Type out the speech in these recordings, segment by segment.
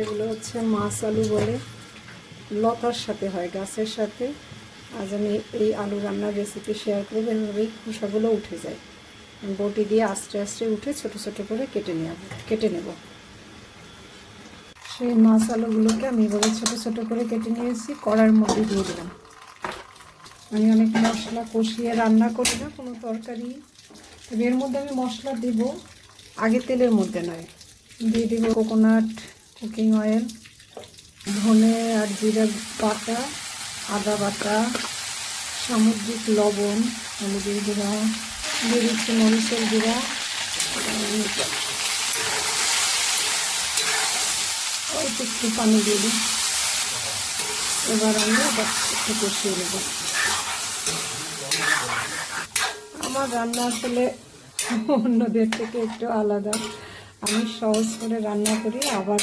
এগুলো হচ্ছে মাছ আলু বলে, লতার সাথে হয়, গাছের সাথে। আজ আমি এই আলু রান্নার রেসিপি শেয়ার করবো। এভাবেই খোসাগুলো উঠে যায়, বটি দিয়ে আস্তে আস্তে উঠে ছোট ছোট করে কেটে নেব। সেই মাছ আলুগুলোকে আমি এভাবে ছোট ছোট করে কেটে নিয়েছি, কড়ার মধ্যে দিয়ে দিলাম। আমি অনেক মশলা কষিয়ে রান্না করি না কোনো তরকারি, তবে এর মধ্যে আমি মশলা দিব আগে, তেলের মধ্যে নয়। দিয়ে দিব কোকোনাট কুকিং অয়েল, ধনে আর জিরা বাটা, আদা বাটা, সামুদ্রিক লবণ, হলুদের গুঁড়া, দিয়ে দিচ্ছি মরিচের গুঁড়া, অল্প একটু পানি দিয়ে দিই। এবার আমি একটু কষিয়ে নেব। আমার রান্না আসলে অন্যদের থেকে একটু আলাদা। আমি সহজ করে রান্না করি, আবার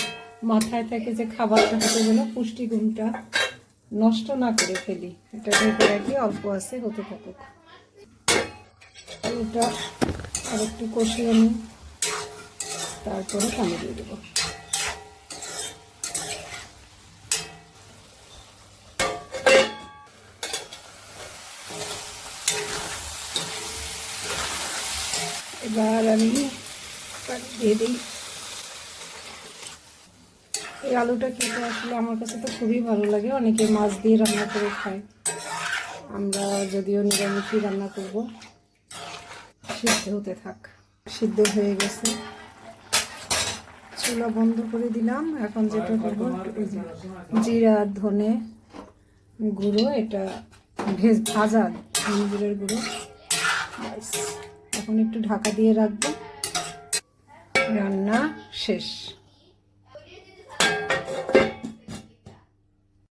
মাথায় থাকে যে খাবারটা হতে গেলে পুষ্টিগুণটা নষ্ট না করে ফেলি। এটা ঢেকে রাখি, অল্প আছে, হতে থাকুক। এটা আর একটু কষিয়ে নিই, তারপরে পানি দিয়ে দেবো। এবার আমি পানি দিয়ে দিই। এই আলুটা খেতে আসলে আমার কাছে তো খুবই ভালো লাগে। অনেকে মাছ দিয়ে রান্না করে খায়, আমরা যদিও নিরামিষই রান্না করব। সিদ্ধ হতে থাক। সিদ্ধ হয়ে গেছে, চুলা বন্ধ করে দিলাম। এখন যেটা করবো, জিরা ধনে গুঁড়ো, এটা ভাজা জিরের গুঁড়ো, এখন একটু ঢাকা দিয়ে রাখবো। রান্না শেষ।